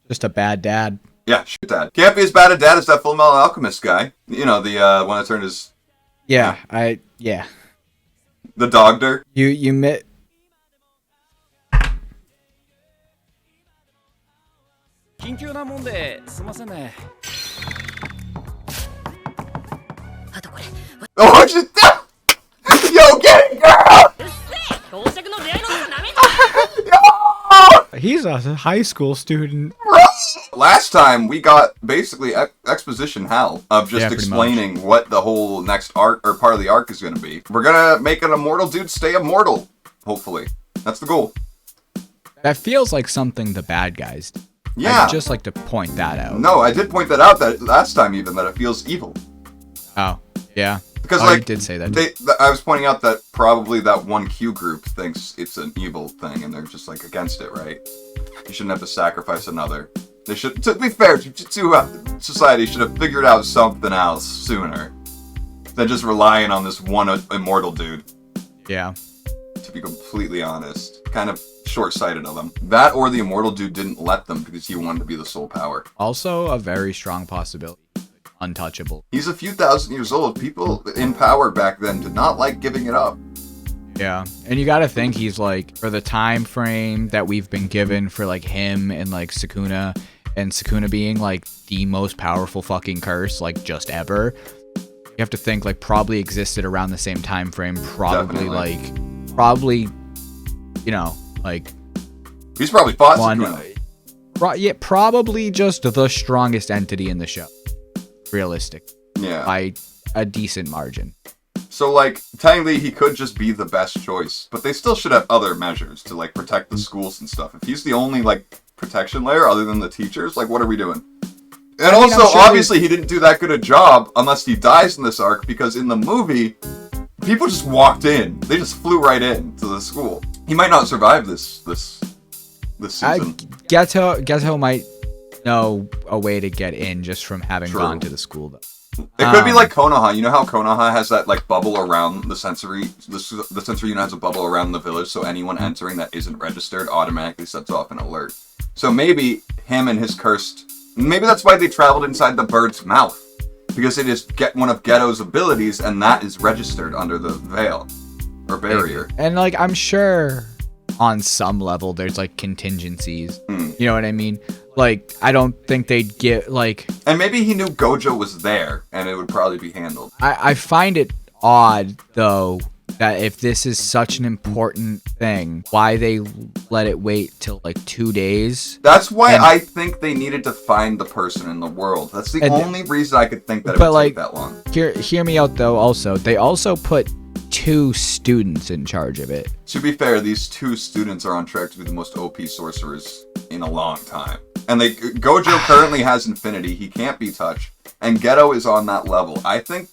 Just a bad dad. Yeah, shoot that. Can't be as bad a dad as that Full Metal Alchemist guy. You know, the one that turned his... Yeah, The doctor. You met... 緊急なもんですいませんね。あとこれ。 Oh, just... Yo, get it, girl! 到着の出会いの中なめんな。 He's a high school student. Last time, we got basically exposition hell of just pretty explaining what the whole next arc, or part of the arc is going to be. We're going to make an immortal dude stay immortal, hopefully. That's the goal. That feels like something the bad guys do. Yeah. I'd just like to point that out. No, I did point that out that last time even, that it feels evil. Oh, yeah. Because, you like, did say that. I was pointing out that probably that one Q group thinks it's an evil thing, and they're just, like, against it, right? You shouldn't have to sacrifice another. They should, to be fair, Jujutsu Society should have figured out something else sooner than just relying on this one immortal dude. Yeah. To be completely honest. Kind of short-sighted of them. That or the immortal dude didn't let them because he wanted to be the sole power. Also, a very strong possibility. Untouchable. He's a few thousand years old. People in power back then did not like giving it up. Yeah, and you gotta think he's like, for the time frame that we've been given for like him and like Sukuna, and Sukuna being like the most powerful fucking curse like just ever, you have to think like probably existed around the same time frame, probably Definitely. you know, like He's probably fought one, Sukuna. probably just the strongest entity in the show, realistic, Yeah. by a decent margin. So, like, technically he could just be the best choice, but they still should have other measures to, like, protect the schools and stuff. If he's the only, like, protection layer other than the teachers, like, what are we doing? And also, I'm sure obviously, he didn't do that good a job unless he dies in this arc, because in the movie, people just walked in. They just flew right in to the school. He might not survive this season. Geto might know a way to get in just from having True. gone to the school, though. It could be like Konoha. You know how Konoha has that like bubble around the sensory? The sensory unit has a bubble around the village, so anyone entering that isn't registered automatically sets off an alert. So maybe him and his cursed... Maybe that's why they traveled inside the bird's mouth. Because it is one of Geto's abilities, and that is registered under the veil. Or barrier. And like, I'm sure on some level there's like contingencies. You know what I mean? Like, I don't think they'd get like... And maybe he knew Gojo was there, and it would probably be handled. I find it odd, though, that if this is such an important thing, why they let it wait till like 2 days. That's why I think they needed to find the person in the world. That's the only reason I could think that it would take that long. Hear me out, though, also. They also put 2 students in charge of it. To be fair, these 2 students are on track to be the most OP sorcerers in a long time. And Gojo currently has Infinity. He can't be touched. And Geto is on that level. I think,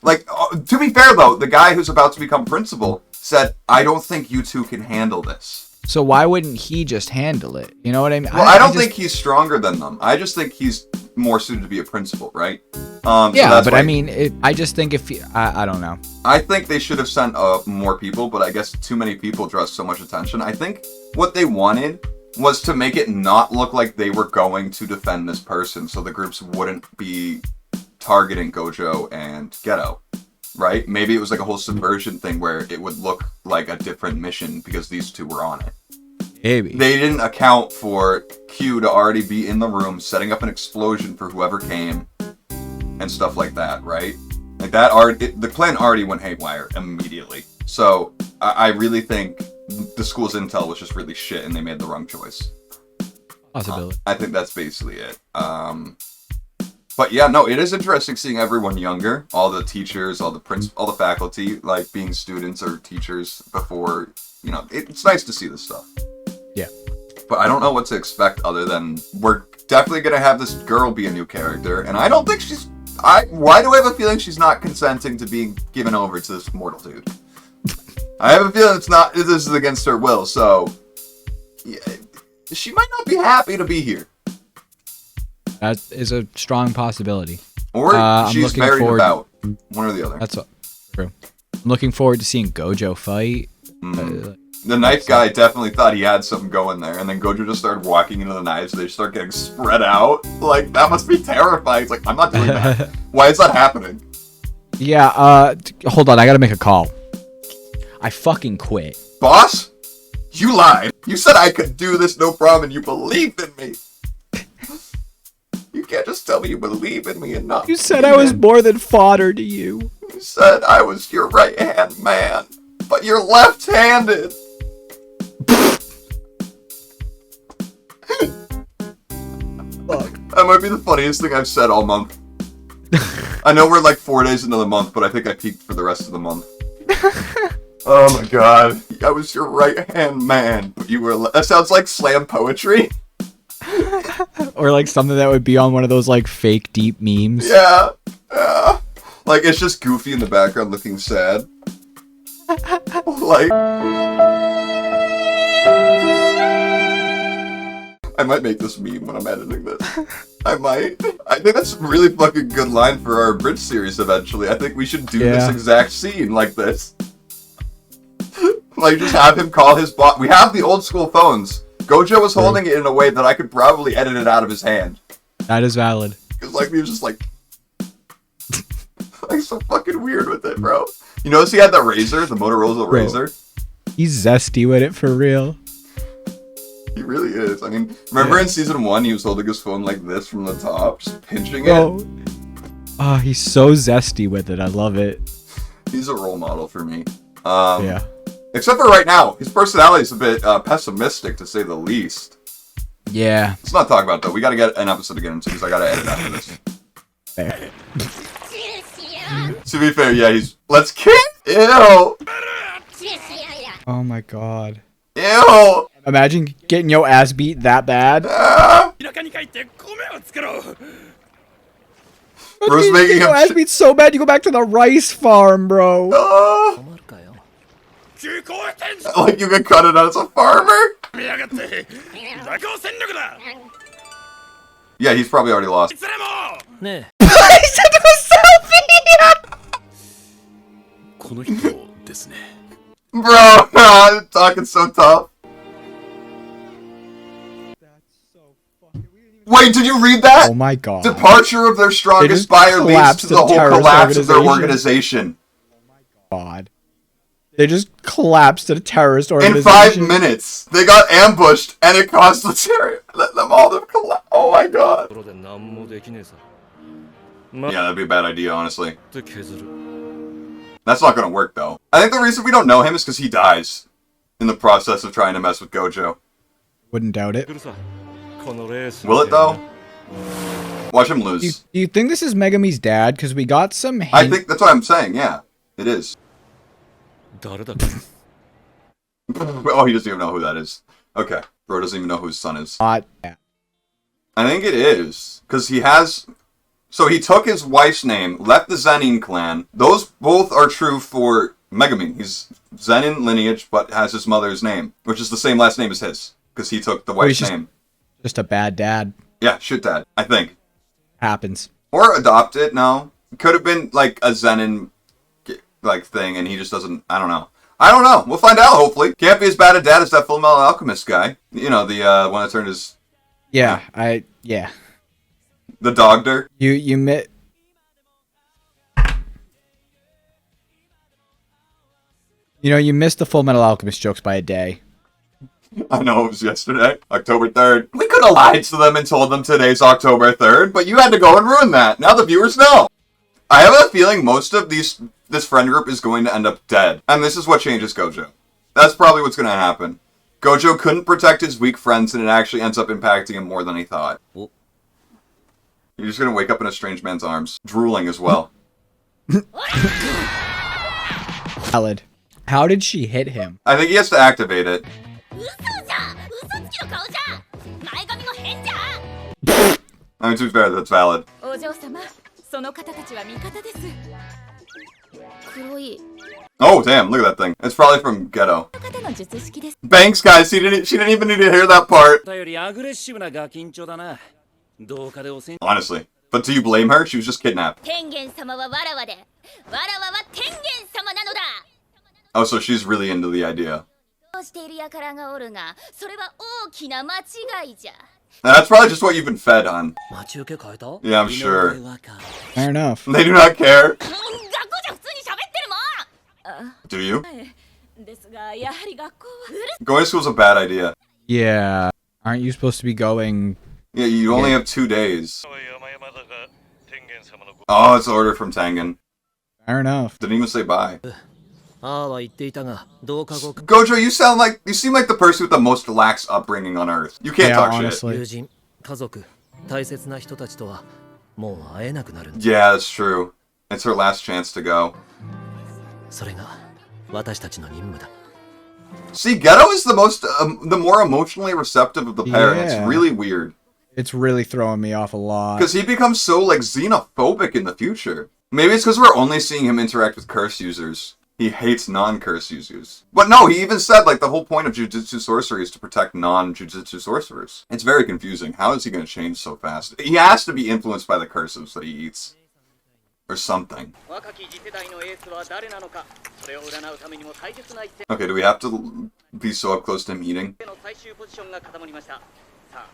like, to be fair, though, the guy who's about to become principal said, I don't think you 2 can handle this. So why wouldn't he just handle it? You know what I mean? Well, I don't think he's stronger than them. I just think he's more suited to be a principal, right? Yeah, but I mean, I just think if... I don't know. I think they should have sent more people, but I guess too many people draw so much attention. I think what they wanted was to make it not look like they were going to defend this person, so the groups wouldn't be targeting Gojo and Geto, right? Maybe it was like a whole subversion thing where it would look like a different mission because these 2 were on it. Maybe. They didn't account for Q to already be in the room, setting up an explosion for whoever came, and stuff like that, right? Like that the plan already went haywire immediately. So I really think the school's intel was just really shit, and they made the wrong choice. Possibility. I think that's basically it. But yeah, no, it is interesting seeing everyone younger, all the teachers, all the faculty, like being students or teachers before. You know, it's nice to see this stuff. Yeah. But I don't know what to expect other than we're definitely gonna have this girl be a new character, and I don't think she's. Why do I have a feeling she's not consenting to being given over to this mortal dude? I have a feeling this is against her will, so yeah, she might not be happy to be here. That is a strong possibility. Or she's married about. One or the other. That's true. I'm looking forward to seeing Gojo fight. The knife guy definitely thought he had something going there, and then Gojo just started walking into the knives, they start getting spread out. Like, that must be terrifying. It's like, I'm not doing that. Why is that happening? Yeah, hold on, I gotta make a call. I fucking quit. Boss? You lied. You said I could do this no problem, and you believed in me. You can't just tell me you believe in me and not. You said I was more than fodder to you. You said I was your right-hand man, but you're left-handed. That might be the funniest thing I've said all month. I know we're like 4 days into the month, but I think I peaked for the rest of the month. Oh my god. I was your right-hand man, but you were that sounds like slam poetry. Or like something that would be on one of those like fake deep memes. Yeah. Yeah. Like, it's just Goofy in the background looking sad. Like... I might make this meme when I'm editing this. I might. I think that's a really fucking good line for our bridge series eventually. I think we should do this exact scene like this. Like, just have him call his boss. We have the old school phones. Gojo was holding it in a way that I could probably edit it out of his hand. That is valid. Because, like, he was just like... like, so fucking weird with it, bro. You notice he had the razor, the Motorola razor? He's zesty with it for real. He really is. I mean, remember in season 1, he was holding his phone like this from the top, just pinching it? Oh, he's so zesty with it. I love it. He's a role model for me. Yeah. Except for right now. His personality is a bit pessimistic, to say the least. Yeah. Let's not talk about that. We gotta get an episode to get into, because I gotta edit after this. Fair. To be fair, yeah, he's... Let's kick! Ew! Oh my god. Ew! Imagine getting your ass beat that bad. Bro's making him... ass beat so bad you go back to the rice farm, bro. Like you can cut it out as a farmer? Yeah, he's probably already lost. He said to himself! Bro, talking so tough. Wait, did you read that? Oh my god. Departure of their strongest buyer leads to the whole collapse of their organization. Oh my god. They just collapsed at a terrorist organization. In 5 minutes, they got ambushed, and it caused the terror. Let them all collapse. Oh my god. Yeah, that'd be a bad idea, honestly. That's not gonna work, though. I think the reason we don't know him is because he dies in the process of trying to mess with Gojo. Wouldn't doubt it. Will it, though? Watch him lose. Do you think this is Megumi's dad? Because we got some hint. I think that's what I'm saying, yeah. It is. Oh, he doesn't even know who that is. Okay. Bro doesn't even know who his son is. Yeah. I think it is. Because he has... So he took his wife's name, left the Zenin clan. Those both are true for Megumi. He's Zenin lineage, but has his mother's name, which is the same last name as his. Because he took the wife's name. Just a bad dad. Yeah, shit dad, I think. Happens. Or adopted, no. Could have been like a Zenin like thing, and he just doesn't. I don't know. We'll find out. Hopefully, can't be as bad a dad as that Full Metal Alchemist guy. You know, the one that turned his. Yeah, The Dogder. You missed the Full Metal Alchemist jokes by a day. I know it was yesterday, October 3rd. We could have lied to them and told them today's October 3rd, but you had to go and ruin that. Now the viewers know. I have a feeling most of this friend group is going to end up dead. And this is what changes Gojo. That's probably what's going to happen. Gojo couldn't protect his weak friends, and it actually ends up impacting him more than he thought. You're just going to wake up in a strange man's arms. Drooling as well. Valid. How did she hit him? I think he has to activate it. I mean, to be fair, that's valid. Oh, damn, look at that thing. It's probably from Ghetto. Banks, guys, she didn't even need to hear that part. Honestly. But do you blame her? She was just kidnapped. Oh, so she's really into the idea. している輩がおるが、それは大きな間違いじゃ。 That's probably just what you've been fed on. 待ち受け変えた Yeah, I'm sure. Fair enough. They do not care. 学校じゃ普通に喋ってるもん。 Do you? ですが、やはり学校は Going to school is a bad idea. Yeah. Aren't you supposed to be going? Yeah, you only have 2 days. Oh, it's an order from Tengen. Fair enough. Didn't even say bye. ああは言っていたが、どうかご Gojo, you seem like the person with the most lax upbringing on Earth. You can't Yeah, talk shit. honestly. 友人、家族、大切な人たちとはもう会えなくなる。 Yeah, that's true. It's her last chance to go. それが私たちの任務だ。 See, Geto is the more emotionally receptive of the pair, and it's Yeah. really weird. It's really throwing me off a lot. Because he becomes so, like, xenophobic in the future. Maybe it's because we're only seeing him interact with curse users. He hates non-curse users. But no, he even said, like, the whole point of Jujutsu sorcery is to protect non-Jujutsu sorcerers. It's very confusing. How is he going to change so fast? He has to be influenced by the curses that he eats. Or something. Okay, do we have to be so up close to him eating?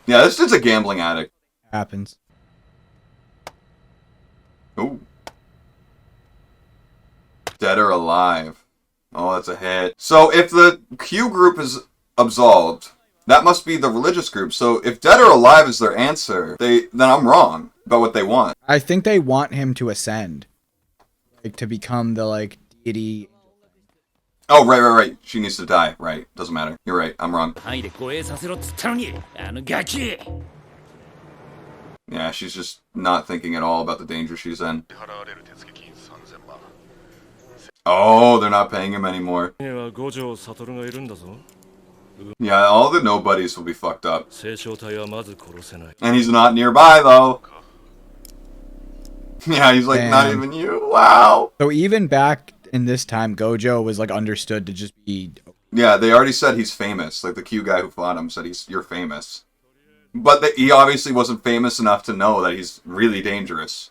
Yeah, this dude's a gambling addict. Happens. Ooh. Dead or alive. Oh, that's a hit. So if the Q group is absolved, that must be the religious group. So if dead or alive is their answer, then I'm wrong about what they want. I think they want him to ascend. Like, to become the, like, deity. Oh, right. She needs to die. Right. Doesn't matter. You're right. I'm wrong. 範囲で護衛させろっつったのに、あのガキ。 Yeah, she's just not thinking at all about the danger she's in. Oh, they're not paying him anymore. には五条悟がいるんだぞ。 Yeah, all the nobodies will be fucked up. 聖書隊はまず殺せない。 And he's not nearby, though. Yeah, he's like, not Damn. even you. Wow. So even back in this time, Gojo was, like, understood to just be... Yeah, they already said he's famous. Like, the Q guy who fought him said you're famous. But he obviously wasn't famous enough to know that he's really dangerous.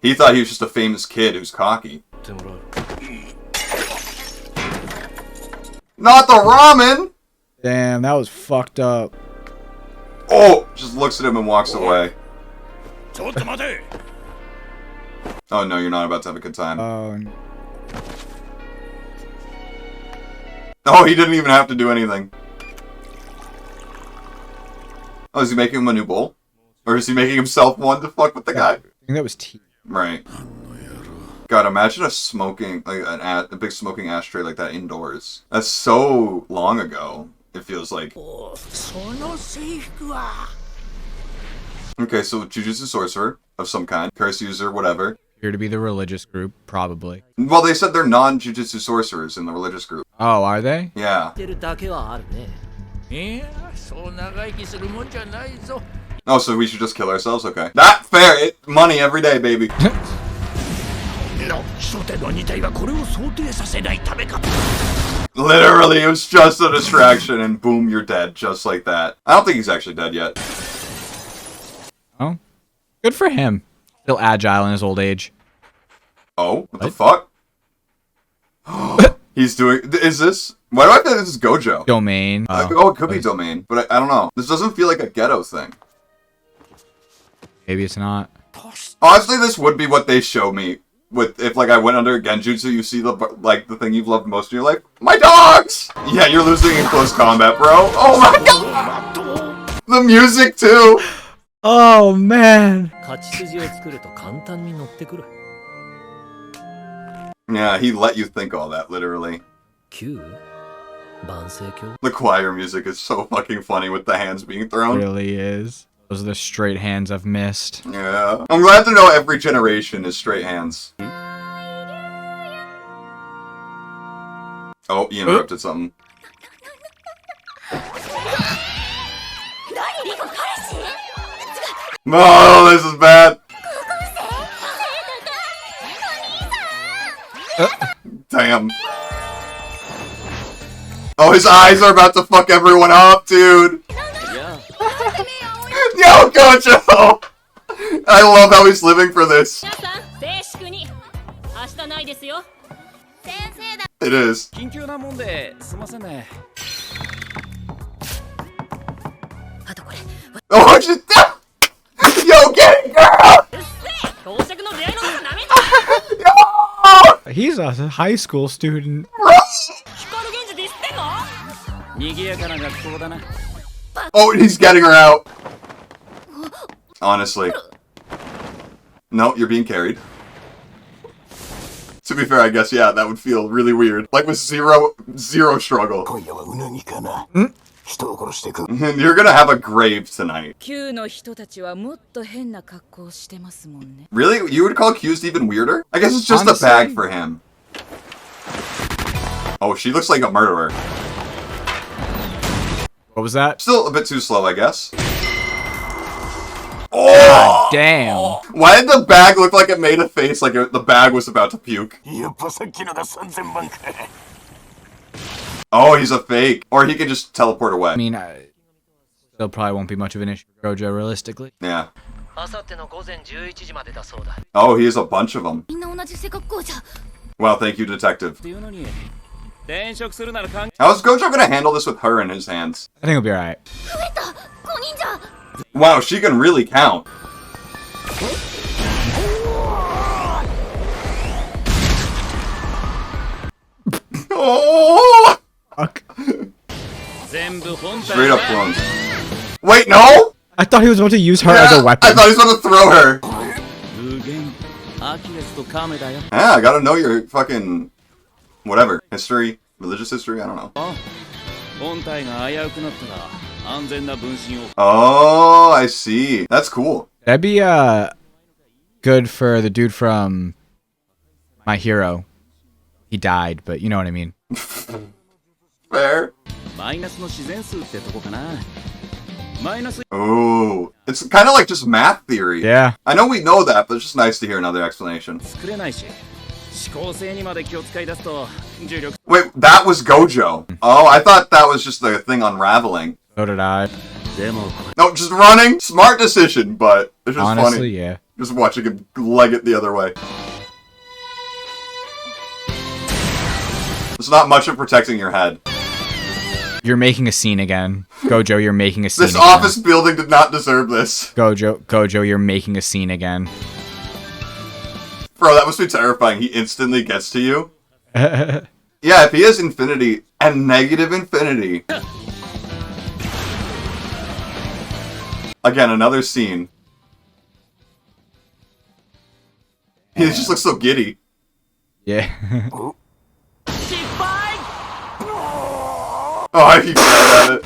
He thought he was just a famous kid who's cocky. ってもらう。 Not the ramen! Damn, that was fucked up. Oh! Just looks at him and walks away. ちょっと待て。 Oh no, you're not about to have a good time. Oh, he didn't even have to do anything. Oh, is he making him a new bowl? Or is he making himself one to fuck with the guy? I think that was tea. Right. God, imagine a smoking, like a big smoking ashtray like that indoors. That's so long ago, it feels like. Okay, so Jujutsu sorcerer of some kind, curse user, whatever. Here to be the religious group, probably. Well, they said they're non-Jujutsu sorcerers in the religious group. Oh, are they? Yeah. てるだけはあるね。 いや、そう長生きするもんじゃないぞ。 Oh, so we should just kill ourselves? Okay. That fair! Money every day, baby. の初手の2体はこれを想定させないためか。 Literally, it was just a distraction, and boom, you're dead, just like that. I don't think he's actually dead yet. Oh. Good for him. Still agile in his old age. Oh, what the fuck? He's doing... Is this... Why do I think this is Gojo? Domain. Oh, it could be Domain, but I don't know. This doesn't feel like a ghetto thing. Maybe it's not. Honestly, this would be what they show me. If like I went under Genjutsu, you see the thing you've loved most in your life? My dogs! Yeah, you're losing in close combat, bro. Oh my god! The music, too! Oh, man. 勝ち筋を作ると簡単に乗ってくる。 Yeah, he let you think all that, literally. Q? 万世教? The choir music is so fucking funny with the hands being thrown. It really is. Those are the straight hands I've missed. Yeah. I'm glad to know every generation is straight hands. Oh, he interrupted something. No, this is bad. Damn. Oh, his eyes are about to fuck everyone up, dude. Yo, Gojo! I love how he's living for this. 皆さん、静粛に。明日ないですよ。先生だ。It is. 緊急なもんですいませんね。あとこれ Oh, just yo, get it, girl! 到着の出会いの中なめん Yo! He's a high school student. 光源氏ディスってんの 賑やかな学校だな。 Oh, and he's getting her out. Honestly. No, you're being carried. To be fair, I guess, yeah, that would feel really weird. Like with zero struggle. 今夜はうなぎかな。人を殺していく。 And you're gonna have a grave tonight. Q の人たちはもっと変な格好をしてますもんね Really? You would call Q's even weirder? I guess it's just Honestly. a bag for him. Oh, she looks like a murderer. What was that? Still a bit too slow, I guess. Oh! Damn. Why did the bag look like it made a face like the bag was about to puke? やっぱさっきのが3000万か。 Oh, he's a fake. Or he can just teleport away. I mean, still probably won't be much of an issue for Gojo realistically. Yeah. あさっての午前11時までだそうだ。 Oh, he has a bunch of them. みんな同じ背格好じゃ Well, thank you, detective. っていうのに、転職するなら考 How is Gojo gonna handle this with her in his hands? I think it'll be alright. 増えた5人じゃ Wow, she can really count. Oh! Fuck. 全部本体 Straight up clones. Wait, no? I thought he was about to use her as Yeah, a weapon. I thought he was about to throw her. 無限アキレスとカメだよ。 Yeah, I gotta know your fucking whatever history, religious history. I don't know. 本体が危うくなったら安全な分身を Oh, I see. That's cool. That'd be good for the dude from My Hero. He died, but you know what I mean. Fair. マイナスの自然数ってとこかな。マイナス Oh, it's kind of like just math theory. Yeah. I know we know that, but it's just nice to hear another explanation. 作れないし、思考性にまで気を使い出すと重力 Wait, that was Gojo. Oh, I thought that was just the thing unraveling. So did I. でもこ No, just running. Smart decision, but it's just Honestly, funny. yeah. Just watching him leg it the other way. It's not much of protecting your head. You're making a scene again. Gojo, you're making a scene This again. office building did not deserve this. Gojo, you're making a scene again. Bro, that must be terrifying. He instantly gets to you. Yeah. Yeah, if he has infinity and negative infinity. Again, another scene. He just looks so giddy. Oh, I keep staring at it.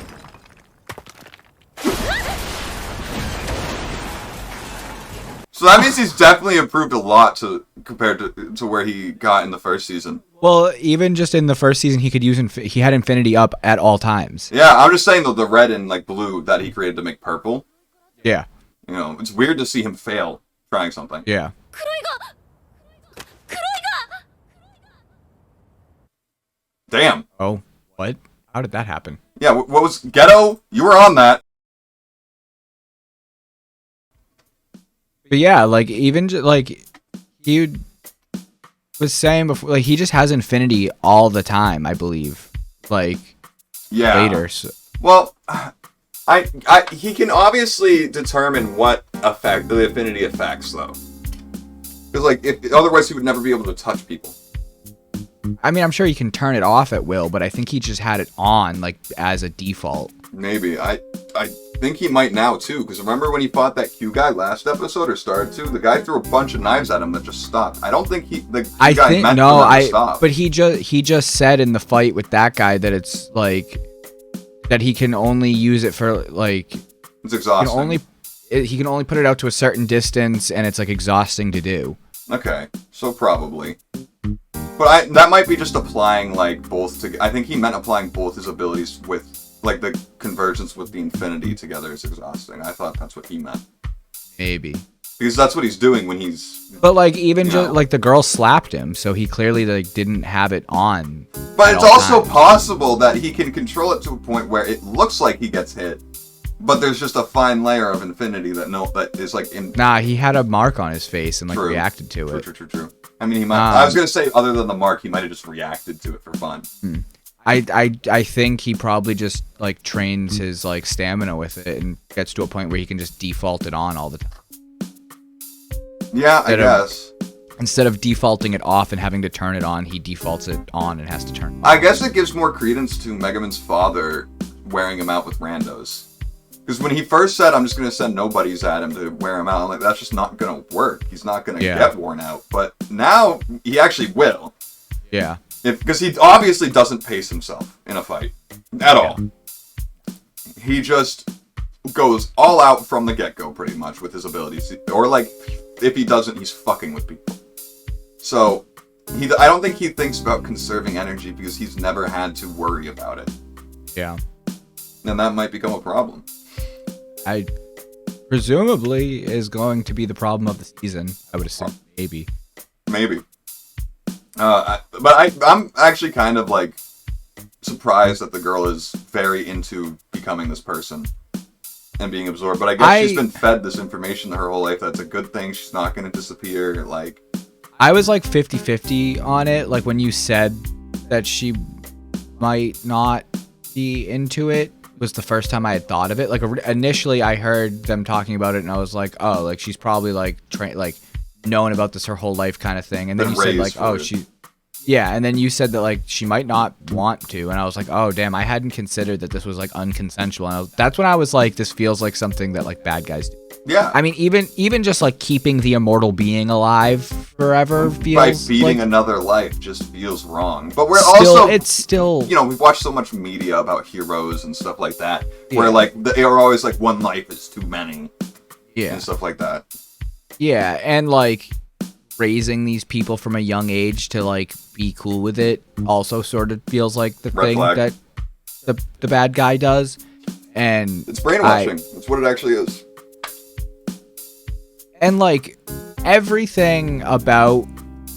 So that means he's definitely improved a lot compared to where he got in the first season. Well, even just in the first season, he could use he had infinity up at all times. Yeah, I'm just saying though, the red and like blue that he created to make purple. Yeah. You know, it's weird to see him fail trying something. Yeah. 黒いが黒いが Damn. Oh, what? How did that happen? Yeah, what was Ghetto? You were on that. But yeah, like even like he was saying before, like he just has infinity all the time. I believe, like Yeah. later. So. Well, he can obviously determine what effect the affinity affects though. Because like, otherwise he would never be able to touch people. I mean, I'm sure he can turn it off at will, but I think he just had it on like as a default. Maybe. I think he might now too. Because remember when he fought that Q guy last episode or started to? The guy threw a bunch of knives at him that just stopped. I don't think the Q I guy think meant no, for them to I. stop. But he just said in the fight with that guy that it's like that he can only use it for like It's exhausting. He can only put it out to a certain distance, and it's like exhausting to do. Okay, so probably. But that might be just applying like both to. I think he meant applying both his abilities with like the convergence with the infinity together is exhausting. I thought that's what he meant. Maybe. Because that's what he's doing when he's. But like even You just know. like the girl slapped him, so he clearly like didn't have it on. But at it's all also times. possible that he can control it to a point where it looks like he gets hit, but there's just a fine layer of infinity that is like in. Nah, he had a mark on his face and like True. reacted to it. True. I mean, he might. I was gonna say, other than the mark, he might have just reacted to it for fun. I think he probably just like trains his like stamina with it and gets to a point where he can just default it on all the time. Yeah, I guess. Instead of defaulting it off and having to turn it on, he defaults it on and has to turn it on. I guess it gives more credence to Megumin's father wearing him out with randos. Because when he first said, I'm just going to send nobodies at him to wear him out, I'm like, that's just not going to work. He's not going to get worn out. But now, he actually will. Yeah. Because he obviously doesn't pace himself in a fight. At all. He just goes all out from the get-go, pretty much, with his abilities. Or, like, if he doesn't, he's fucking with people. So, I don't think he thinks about conserving energy because he's never had to worry about it. Yeah. And that might become a problem. I presumably is going to be the problem of the season. I would assume. Maybe. I'm actually kind of, like, surprised that the girl is very into becoming this person and being absorbed. But I guess she's been fed this information her whole life. That's a good thing. She's not going to disappear. Like, I was like 50-50 on it. Like when you said that she might not be into it was the first time I had thought of it. Like initially I heard them talking about it and I was like, oh, like she's probably like known about this her whole life kind of thing. And then you said like, oh, and then you said that like she might not want to, and I was like, oh damn, I hadn't considered that this was like unconsensual. And that's when I was like, this feels like something that like bad guys do. Yeah. I mean, even just like keeping the immortal being alive forever feels by feeding like, another life just feels wrong. But it's still you know, we've watched so much media about heroes and stuff like that, where like they are always like one life is too many, and stuff like that. Yeah, and like raising these people from a young age to like be cool with it also sort of feels like the Red thing flag. that the bad guy does, and it's brainwashing. That's what it actually is. And like everything about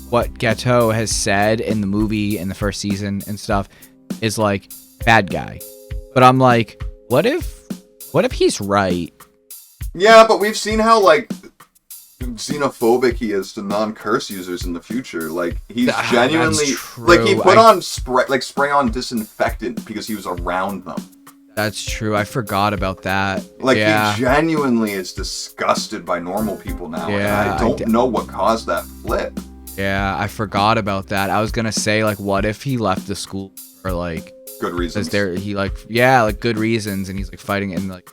what Geto has said in the movie in the first season and stuff is like bad guy, but I'm like, what if he's right? Yeah, but we've seen how like xenophobic he is to non-curse users in the future. Like he's genuinely like he put on spray on disinfectant because he was around them. That's true. I forgot about that. Like he genuinely is disgusted by normal people now. Yeah, and I don't know what caused that flip. Yeah, I forgot about that. I was gonna say like, what if he left the school for like good reasons? Like good reasons, and he's like fighting and like.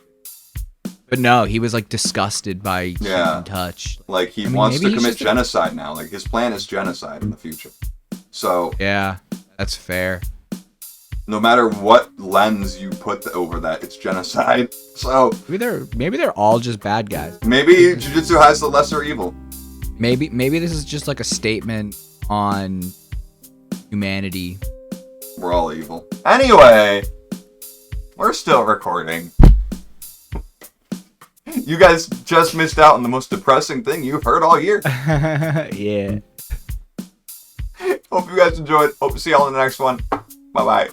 But no, he was like disgusted by human touch. Like he wants to commit genocide now. Like his plan is genocide in the future. So yeah, that's fair. No matter what lens you put over that, it's genocide. So maybe they're all just bad guys. Maybe Jujutsu has the lesser evil. Maybe this is just like a statement on humanity. We're all evil. Anyway, we're still recording. You guys just missed out on the most depressing thing you've heard all year. Yeah. Hope you guys enjoyed. Hope to see y'all in the next one. Bye-bye.